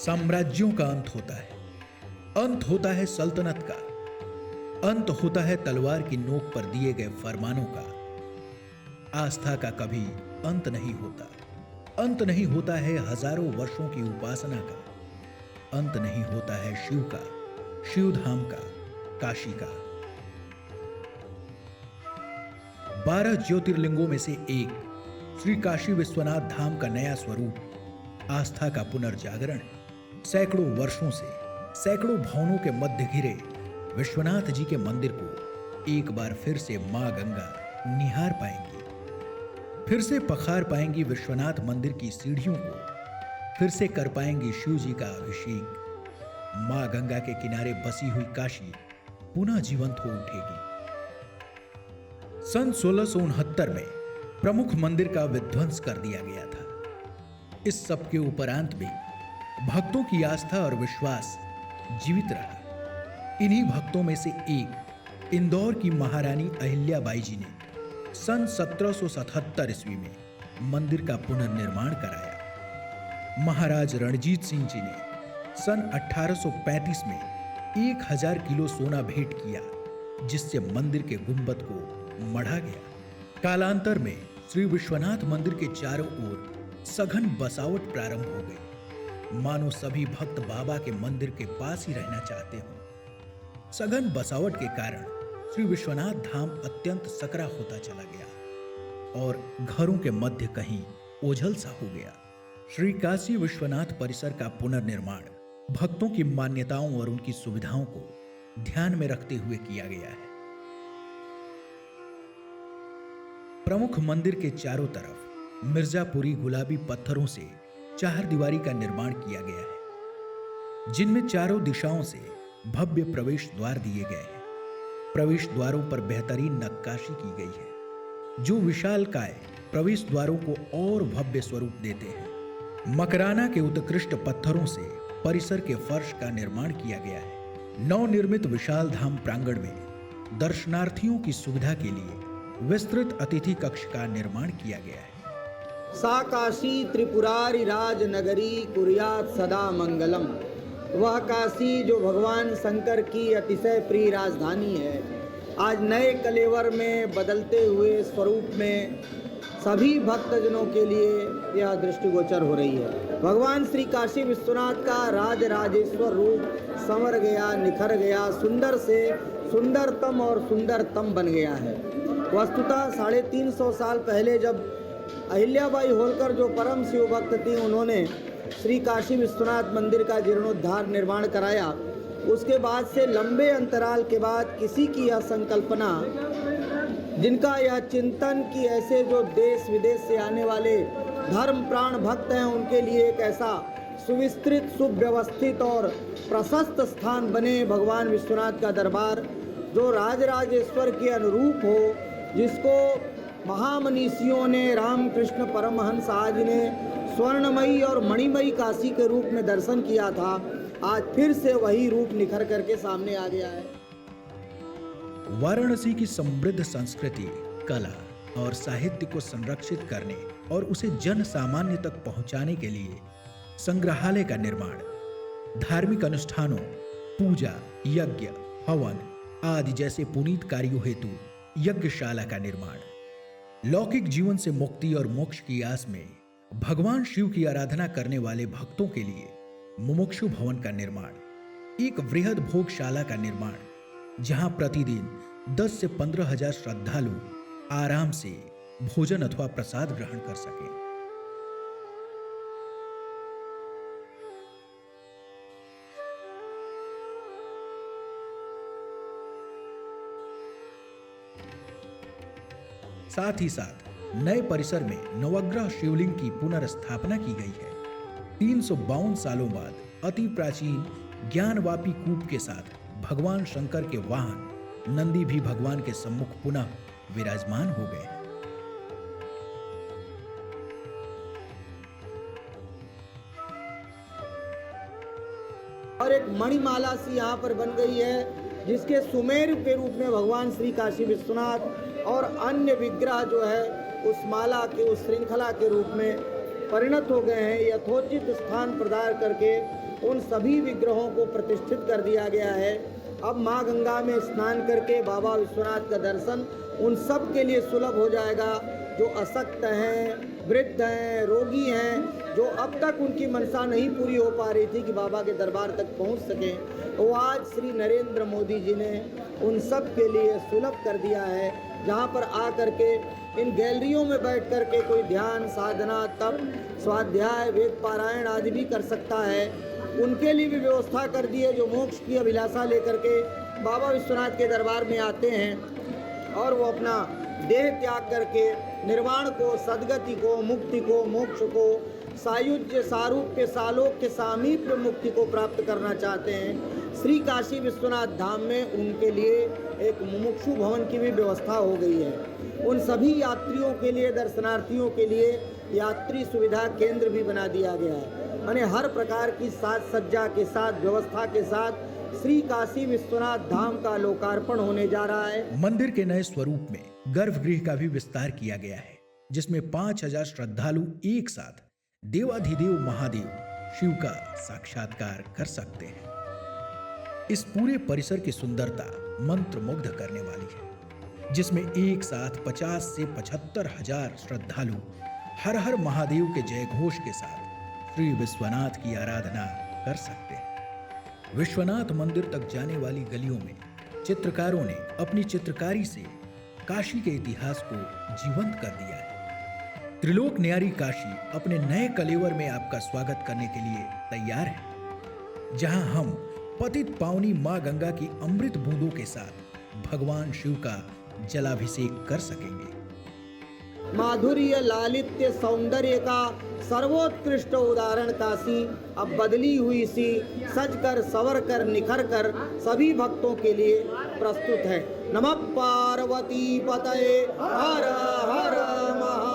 साम्राज्यों का अंत होता है, अंत होता है सल्तनत का, अंत होता है तलवार की नोक पर दिए गए फरमानों का। आस्था का कभी अंत नहीं होता, अंत नहीं होता है हजारों वर्षों की उपासना का, अंत नहीं होता है शिव का, शिवधाम का, काशी का। 12 ज्योतिर्लिंगों में से एक श्री काशी विश्वनाथ धाम का नया स्वरूप आस्था का पुनर्जागरण है। सैकड़ों वर्षों से सैकड़ों भवनों के मध्य घिरे विश्वनाथ जी के मंदिर को एक बार फिर से मां गंगा निहार पाएंगी, फिर से पखार पाएंगी विश्वनाथ मंदिर की सीढ़ियों को, फिर से कर पाएंगी शिव जी का अभिषेक। मां गंगा के किनारे बसी हुई काशी पुनः जीवंत हो उठेगी। सन 1669 में प्रमुख मंदिर का विध्वंस कर दिया गया था। इस सब के उपरांत भी भक्तों की आस्था और विश्वास जीवित रहा। इन्हीं भक्तों में से एक इंदौर की महारानी अहिल्याबाई जी ने सन 1777 ईस्वी में मंदिर का पुनर्निर्माण कराया। महाराज रणजीत सिंह जी ने सन 1835 में 1000 किलो सोना भेंट किया, जिससे मंदिर के गुंबद को मढ़ा गया। कालांतर में श्री विश्वनाथ मंदिर के चारों ओर सघन बसावट प्रारंभ हो गई, मानो सभी भक्त बाबा के मंदिर के पास ही रहना चाहते हों। सघन बसावट के कारण श्री विश्वनाथ धाम अत्यंत सकरा होता चला गया और घरों के मध्य कहीं ओझल सा हो गया। श्री काशी विश्वनाथ परिसर का पुनर्निर्माण भक्तों की मान्यताओं और उनकी सुविधाओं को ध्यान में रखते हुए किया गया है। प्रमुख मंदिर के चारों तरफ मिर्जापुरी गुलाबी पत्थरों से चार दीवारी का निर्माण किया गया है, जिनमें चारों दिशाओं से भव्य प्रवेश द्वार दिए गए हैं। प्रवेश द्वारों पर बेहतरीन नक्काशी की गई है, जो विशालकाय प्रवेश द्वारों को और भव्य स्वरूप देते हैं। मकराना के उत्कृष्ट पत्थरों से परिसर के फर्श का निर्माण किया गया है। नवनिर्मित विशाल धाम प्रांगण में दर्शनार्थियों की सुविधा के लिए विस्तृत अतिथि कक्ष का निर्माण किया गया है। सा काशी त्रिपुरारी राज नगरी कुर्यात सदा मंगलम। वह काशी जो भगवान शंकर की अतिशय प्रिय राजधानी है, आज नए कलेवर में बदलते हुए स्वरूप में सभी भक्तजनों के लिए यह दृष्टिगोचर हो रही है। भगवान श्री काशी विश्वनाथ का राज राजेश्वर रूप संवर गया, निखर गया, सुंदर से सुंदरतम और सुंदरतम बन गया है। वस्तुतः 350 साल पहले जब अहिल्याबाई होलकर जो परम शिव भक्त थी, उन्होंने श्री काशी विश्वनाथ मंदिर का जीर्णोद्धार निर्माण कराया। उसके बाद से लंबे अंतराल के बाद किसी की यह संकल्पना, जिनका यह चिंतन कि ऐसे जो देश विदेश से आने वाले धर्म प्राण भक्त हैं, उनके लिए एक ऐसा सुविस्तृत, सुव्यवस्थित और प्रशस्त स्थान बने भगवान विश्वनाथ का दरबार, जो राजराजेश्वर के अनुरूप हो, जिसको महामनीषियों ने, रामकृष्ण परमहंस आज ने स्वर्णमयी और मणिमयी काशी के रूप में दर्शन किया था, आज फिर से वही रूप निखर करके सामने आ गया है। वाराणसी की समृद्ध संस्कृति, कला और साहित्य को संरक्षित करने और उसे जन सामान्य तक पहुंचाने के लिए संग्रहालय का निर्माण, धार्मिक अनुष्ठानों, पूजा, यज्ञ, हवन आदि जैसे पुनीत कार्यों हेतु यज्ञशाला का निर्माण, लौकिक जीवन से मुक्ति और मोक्ष की आस में भगवान शिव की आराधना करने वाले भक्तों के लिए मुमुक्षु भवन का निर्माण, एक वृहद भोगशाला का निर्माण, जहां प्रतिदिन 10 से 15 हजार श्रद्धालु आराम से भोजन अथवा प्रसाद ग्रहण कर सकें। साथ ही साथ नए परिसर में नवग्रह शिवलिंग की पुनर्स्थापना की गई है। 352 सालों बाद अति प्राचीन ज्ञानवापी कूप के साथ भगवान शंकर के वाहन नंदी भी भगवान के सम्मुख पुनः विराजमान हो गए हैं। और एक मणिमाला सी यहाँ पर बन गई है, जिसके सुमेरु के रूप में भगवान श्री काशी विश्वनाथ और अन्य विग्रह जो है उस माला के, उस श्रृंखला के रूप में परिणत हो गए हैं। यथोचित स्थान प्रदान करके उन सभी विग्रहों को प्रतिष्ठित कर दिया गया है। अब माँ गंगा में स्नान करके बाबा विश्वनाथ का दर्शन उन सब के लिए सुलभ हो जाएगा जो अशक्त हैं, वृद्ध हैं, रोगी हैं, जो अब तक उनकी मनसा नहीं पूरी हो पा रही थी कि बाबा के दरबार तक पहुंच सकें। तो आज श्री नरेंद्र मोदी जी ने उन सब के लिए सुलभ कर दिया है, जहां पर आ करके इन गैलरियों में बैठ कर के कोई ध्यान, साधना, तप, स्वाध्याय, वेद पारायण आदि भी कर सकता है। उनके लिए भी व्यवस्था कर दी है जो मोक्ष की अभिलाषा लेकर के बाबा विश्वनाथ के दरबार में आते हैं और वो अपना देह त्याग करके निर्वाण को, सद्गति को, मुक्ति को, मोक्ष को, सायुज्य, सारूप्य, सालोक्य, सामीप्य मुक्ति को प्राप्त करना चाहते हैं। श्री काशी विश्वनाथ धाम में उनके लिए एक मुमुक्षु भवन की भी व्यवस्था हो गई है। उन सभी यात्रियों के लिए, दर्शनार्थियों के लिए यात्री सुविधा केंद्र भी बना दिया गया है। माने हर प्रकार की साज सज्जा के साथ, व्यवस्था के साथ श्री काशी विश्वनाथ धाम का लोकार्पण होने जा रहा है। मंदिर के नए स्वरूप में गर्भगृह का भी विस्तार किया गया है, जिसमें 5000 श्रद्धालु एक साथ देवाधिदेव महादेव शिव का साक्षात्कार कर सकते हैं। इस पूरे परिसर की सुंदरता मंत्रमुग्ध करने वाली है, जिसमें एक साथ 50 से 75,000 श्रद्धालु हर हर महादेव के जयघोष के साथ श्री विश्वनाथ की आराधना कर सकते हैं। विश्वनाथ मंदिर तक जाने वाली गलियों में चित्रकारों ने अपनी चित्रकारी से काशी के इतिहास को जीवंत कर दिया है। त्रिलोक न्यारी काशी अपने नए कलेवर में आपका स्वागत करने के लिए तैयार है, जहां हम पतित पावनी मां गंगा की अमृत बूंदों के साथ भगवान शिव का जलाभिषेक कर सकेंगे। माधुर्य, लालित्य, सौंदर्य का सर्वोत्कृष्ट उदाहरण काशी अब बदली हुई सी, सजकर, संवर कर, निखर कर सभी भक्तों के लिए प्रस्तुत है। नमः पार्वती पतये हर हर महा